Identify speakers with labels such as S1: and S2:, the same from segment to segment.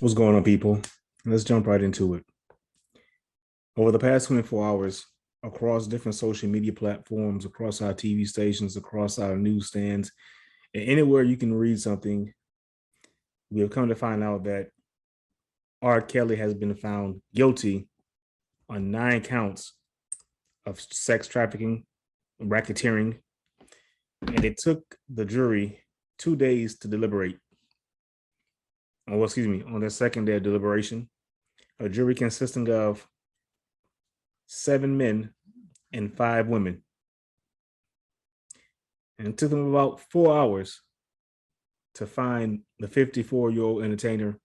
S1: What's going on, people? Let's jump right into it. Over the past 24 hours, across different social media platforms, across our TV stations, across our newsstands, and anywhere you can read something, we have come to find out that R.Kelly has been found guilty on 9 counts of sex trafficking, racketeering, and it took the jury 2 days to deliberate. On their second day of deliberation, a jury consisting of 7 men and 5 women. And it took them about 4 hours to find the 54-year-old entertainer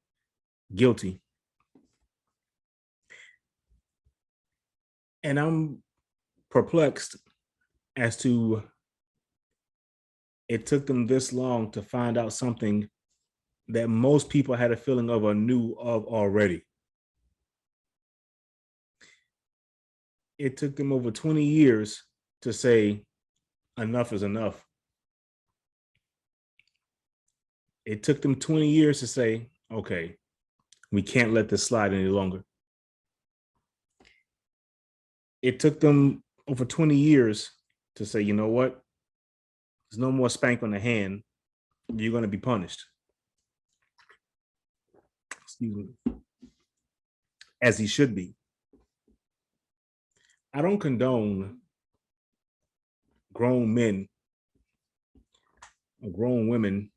S1: guilty. And I'm perplexed as to it took them this long to find out something that most people had a feeling of or knew of already. It took them over 20 years to say enough is enough. It took them 20 years to say, okay, we can't let this slide any longer. It took them over 20 years to say, you know what? There's no more spank on the hand. You're going to be punished. Excuse me. As he should be. I don't condone grown men or grown women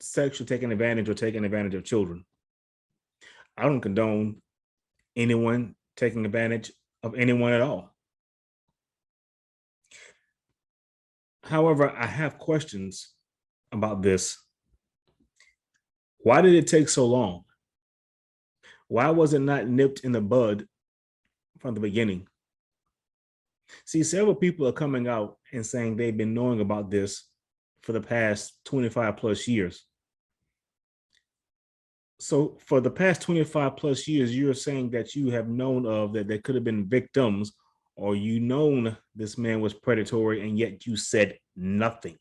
S1: sexually taking advantage of children. I don't condone anyone taking advantage of anyone at all. However, I have questions about this. Why did it take so long? Why was it not nipped in the bud from the beginning? See, several people are coming out and saying they've been knowing about this for the past 25 plus years. So for the past 25 plus years, you're saying that you have known of that there could have been victims, or you known this man was predatory, and yet you said nothing.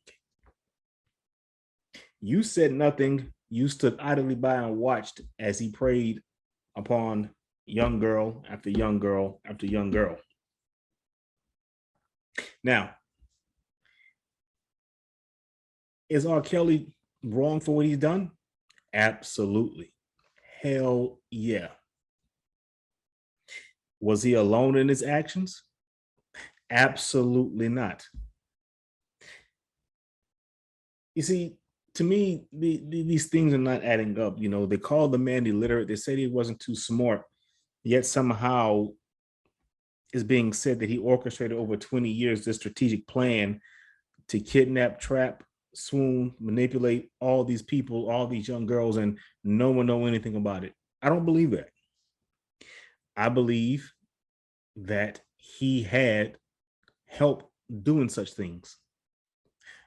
S1: You said nothing. You stood idly by and watched as he preyed upon young girl after young girl after young girl. Now, is R.Kelly wrong for what he's done? Absolutely. Hell yeah. Was he alone in his actions? Absolutely not. You see, to me, these things are not adding up. You know, they called the man illiterate. They said he wasn't too smart, yet somehow is being said that he orchestrated over 20 years this strategic plan to kidnap, trap, swoon, manipulate all these people, all these young girls, and no one know anything about it. I don't believe that. I believe that he had help doing such things.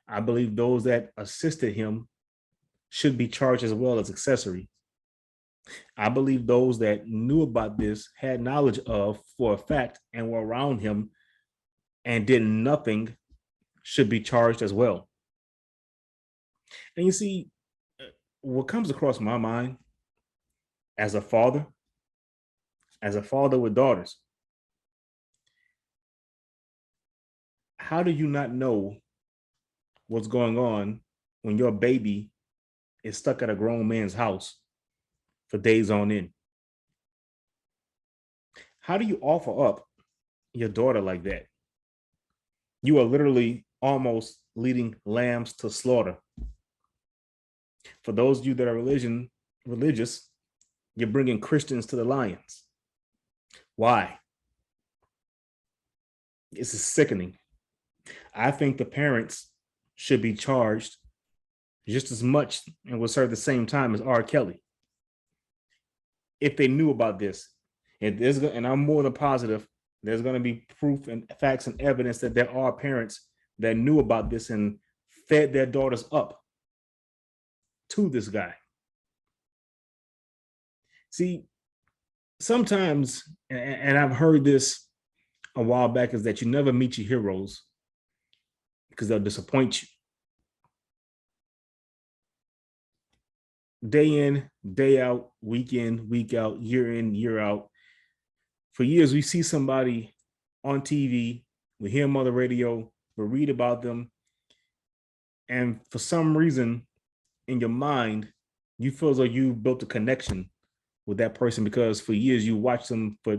S1: I believe those that assisted him should be charged as well as accessory. I believe those that knew about this, had knowledge of for a fact, and were around him and did nothing should be charged as well. And you see, what comes across my mind as a father with daughters, how do you not know what's going on when your baby is stuck at a grown man's house for days on end? How do you offer up your daughter like that? You are literally almost leading lambs to slaughter. For those of you that are religious, you're bringing Christians to the lions. Why? This is sickening. I think the parents should be charged just as much and will serve the same time as R.Kelly. If they knew about this, and I'm more than positive, there's going to be proof and facts and evidence that there are parents that knew about this and fed their daughters up to this guy. See, sometimes, and I've heard this a while back, is that you never meet your heroes because they'll disappoint you. day in, day out, week in, week out, year in, year out. For years, we see somebody on TV, we hear them on the radio, we read about them, and for some reason in your mind, you feel as though you built a connection with that person because for years you watched them for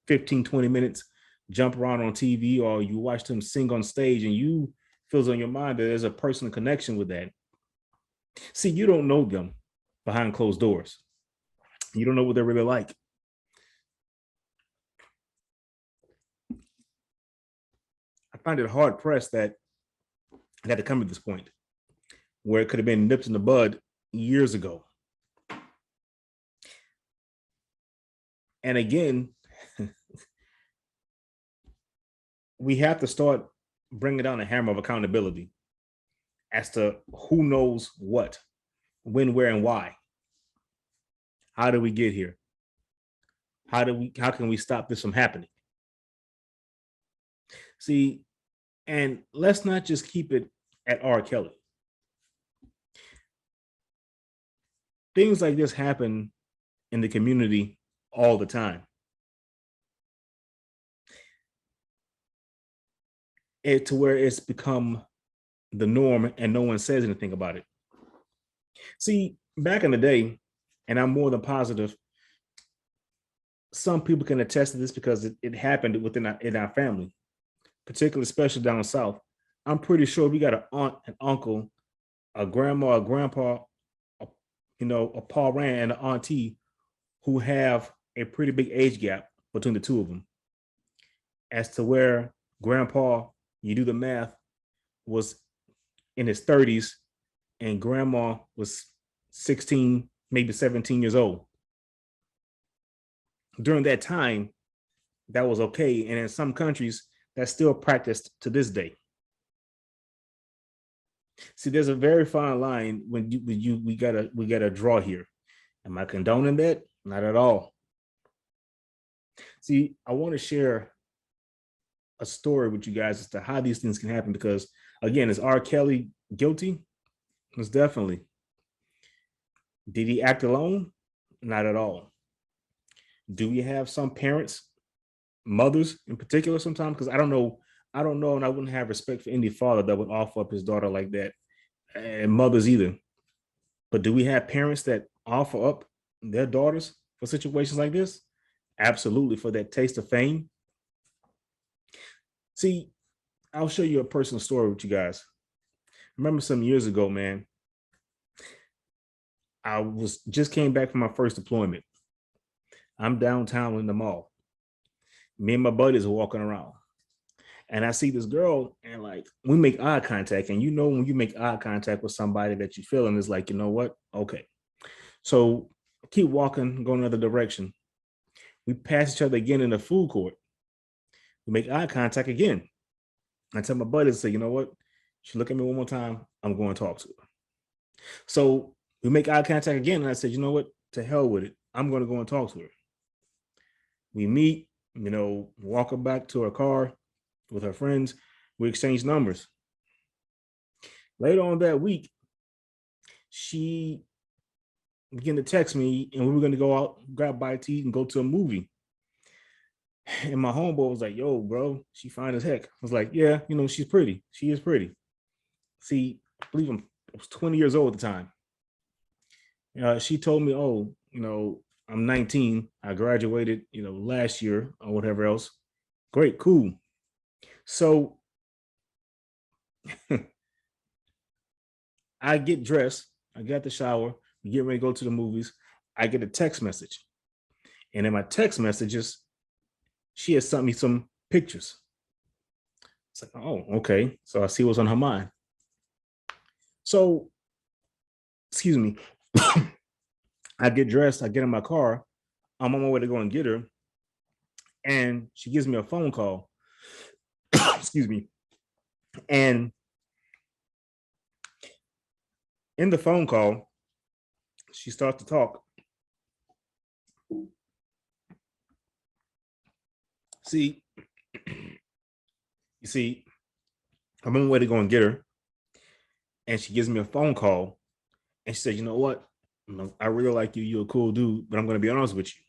S1: 15, 20 minutes jump around on TV, or you watch them sing on stage, and you feels on your mind that there's a personal connection with that. See, you don't know them behind closed doors. You don't know what they're really like. I find it hard pressed that I had to come to this point where it could have been nipped in the bud years ago. And again, we have to start bringing down a hammer of accountability as to who knows what, when, where, and why. How do we get here? How can we stop this from happening? See, and let's not just keep it at R.Kelly. Things like this happen in the community all the time. It to where it's become the norm and no one says anything about it. See, back in the day, and I'm more than positive, some people can attest to this because it happened within in our family, particularly especially down south. I'm pretty sure we got an aunt, an uncle, a grandma, a grandpa, a, a pa ran and an auntie who have a pretty big age gap between the two of them. As to where grandpa, you do the math, was in his 30s and grandma was 16, maybe 17 years old. During that time, that was okay. And in some countries, that's still practiced to this day. See, there's a very fine line when we gotta draw here. Am I condoning that? Not at all. See, I want to share a story with you guys as to how these things can happen because, again, is R. Kelly guilty? Most definitely. Did he act alone? Not at all. Do we have some parents, mothers in particular, sometimes? Because I don't know, and I wouldn't have respect for any father that would offer up his daughter like that, and mothers either. But do we have parents that offer up their daughters for situations like this? Absolutely, for that taste of fame. See, I'll show you a personal story with you guys. Remember some years ago, man, I was just came back from my first deployment. I'm downtown in the mall. Me and my buddies are walking around. And I see this girl, and like we make eye contact. And when you make eye contact with somebody that you feel, and it's like, you know what? Okay. So keep walking, go another direction. We pass each other again in the food court. We make eye contact again. I tell my buddies, say, you know what? She look at me one more time, I'm going to talk to her. So we make eye contact again, and I said, you know what? To hell with it. I'm going to go and talk to her. We meet, walk her back to her car with her friends. We exchange numbers. Later on that week, she began to text me, and we were going to go out, grab a bite to eat, and go to a movie. And my homeboy was like, yo, bro, she fine as heck. I was like, yeah, she's pretty. She is pretty. See, I believe I was 20 years old at the time. She told me, oh, I'm 19. I graduated, last year or whatever else. Great, cool. So I get dressed. I got the shower. We get ready to go to the movies. I get a text message. And in my text messages, she has sent me some pictures. It's like, oh, okay. So I see what's on her mind. So, excuse me. I get dressed. I get in my car. I'm on my way to go and get her. And she gives me a phone call. Excuse me. And in the phone call, she starts to talk. See, I'm on my way to go and get her. And she gives me a phone call. And she said, you know what? I really like you. You're a cool dude, but I'm going to be honest with you.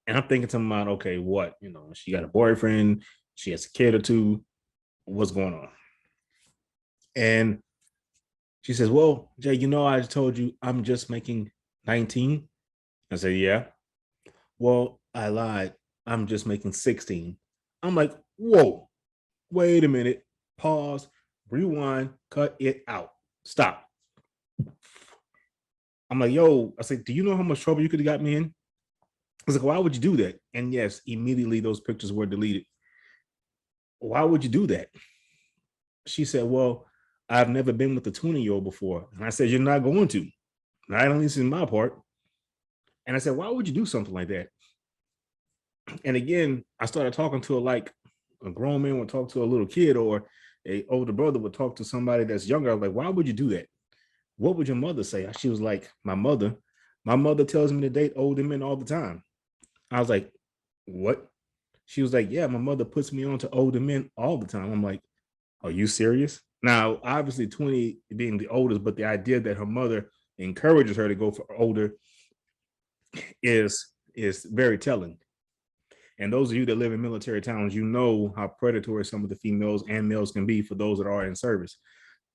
S1: And I'm thinking to my mind, okay, what? She got a boyfriend, she has a kid or two. What's going on? And she says, well, Jay, I told you I'm just making 19. I said, yeah. Well, I lied. I'm just making 16. I'm like, whoa, wait a minute. Pause, rewind, cut it out. Stop. I'm like, yo, I said, do you know how much trouble you could have got me in? I was like, why would you do that? And yes, immediately those pictures were deleted. Why would you do that? She said, well, I've never been with a 20-year-old before. And I said, you're not going to. Not at least in my part. And I said, why would you do something like that? And again, I started talking to her like a grown man would talk to a little kid, or a older brother would talk to somebody that's younger. I was like, why would you do that? What would your mother say? She was like, my mother tells me to date older men all the time. I was like, what? She was like, yeah, my mother puts me on to older men all the time. I'm like, are you serious? Now, obviously 20 being the oldest, but the idea that her mother encourages her to go for older is very telling. And those of you that live in military towns, you know how predatory some of the females and males can be for those that are in service.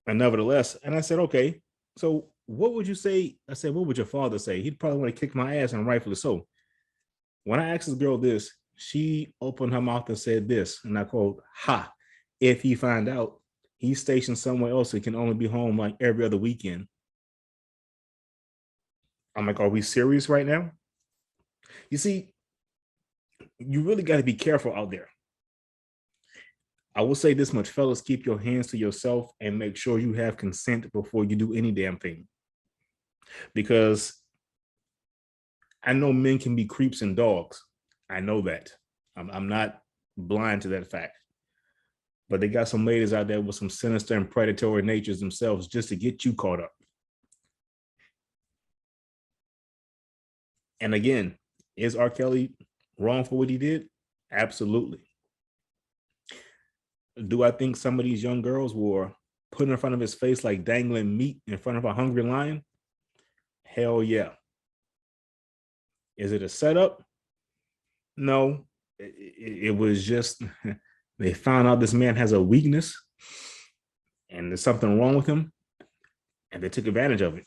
S1: And nevertheless, and I said, okay, so what would you say? I said, what would your father say? He'd probably want to kick my ass, and rightfully so. When I asked this girl this, she opened her mouth and said this, and I quote, ha, if he find out he's stationed somewhere else and can only be home like every other weekend. I'm like, are we serious right now? You see, you really got to be careful out there. I will say this much, fellas, keep your hands to yourself and make sure you have consent before you do any damn thing. Because I know men can be creeps and dogs. I know that. I'm not blind to that fact. But they got some ladies out there with some sinister and predatory natures themselves just to get you caught up. And again, is R. Kelly wrong for what he did? Absolutely. Do I think some of these young girls were put in front of his face like dangling meat in front of a hungry lion? Hell yeah. Is it a setup? No. It was just they found out this man has a weakness and there's something wrong with him, and they took advantage of it.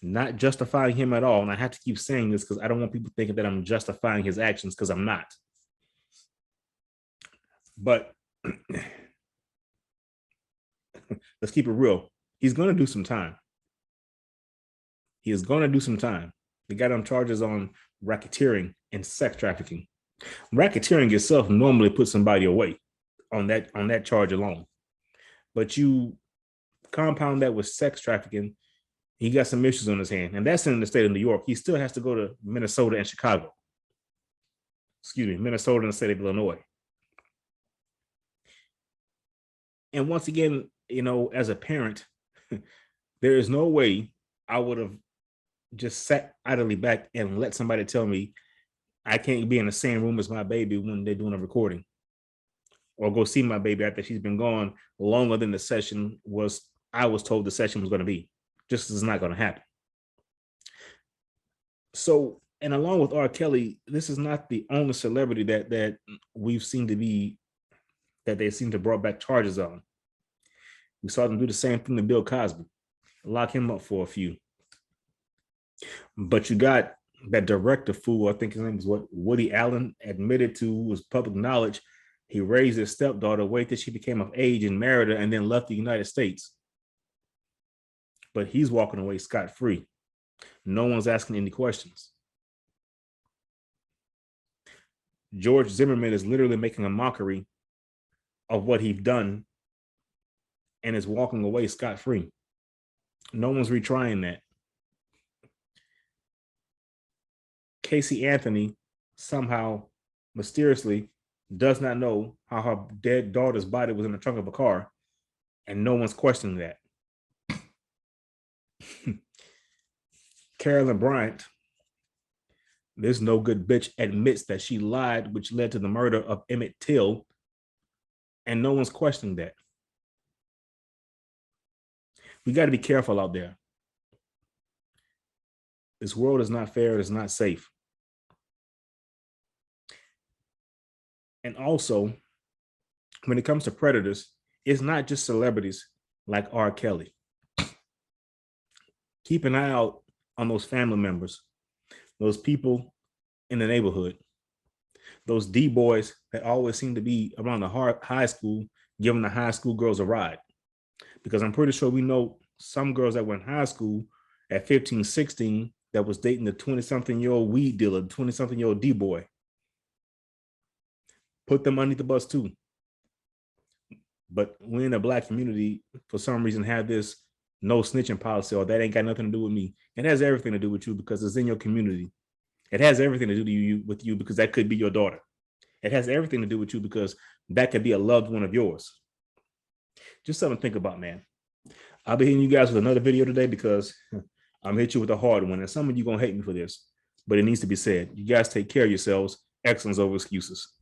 S1: Not justifying him at all. And I have to keep saying this because I don't want people thinking that I'm justifying his actions, because I'm not. But let's keep it real. He's going to do some time. He is going to do some time. They got him charges on racketeering and sex trafficking. Racketeering itself normally puts somebody away on that charge alone. But you compound that with sex trafficking, he got some issues on his hand, and that's in the state of New York. He still has to go to Minnesota and Chicago. Excuse me, Minnesota and the state of Illinois. And once again, as a parent, there is no way I would have just sat idly back and let somebody tell me I can't be in the same room as my baby when they're doing a recording, or go see my baby after she's been gone longer than the session was. I was told the session was going to be. Just is not going to happen. So, and along with R. Kelly, this is not the only celebrity that we've seen to be that they seem to brought back charges on. We saw them do the same thing to Bill Cosby, lock him up for a few. But you got that director fool, I think his name is Woody Allen, admitted to, was public knowledge. He raised his stepdaughter, wait till she became of age and married her, and then left the United States. But he's walking away scot-free. No one's asking any questions. George Zimmerman is literally making a mockery of what he's done and is walking away scot-free. No one's retrying that. Casey Anthony somehow mysteriously does not know how her dead daughter's body was in the trunk of a car, and no one's questioning that. Carolyn Bryant, this no good bitch, admits that she lied, which led to the murder of Emmett Till, and no one's questioning that. We got to be careful out there. This world is not fair. It's not safe. And also, when it comes to predators, it's not just celebrities like R. Kelly. Keep an eye out on those family members, those people in the neighborhood, those D boys that always seem to be around the high school, giving the high school girls a ride. Because I'm pretty sure we know some girls that went high school at 15, 16 that was dating the 20-something-year-old weed dealer, 20-something-year-old D boy. Put them underneath the bus too. But we in the Black community, for some reason, have this no snitching policy, or that ain't got nothing to do with me. It has everything to do with you because it's in your community. It has everything to do with you because that could be your daughter. It has everything to do with you because that could be a loved one of yours. Just something to think about, man. I'll be hitting you guys with another video today because I'm gonna hit you with a hard one, and some of you gonna hate me for this, but it needs to be said. You guys take care of yourselves. Excellence over excuses.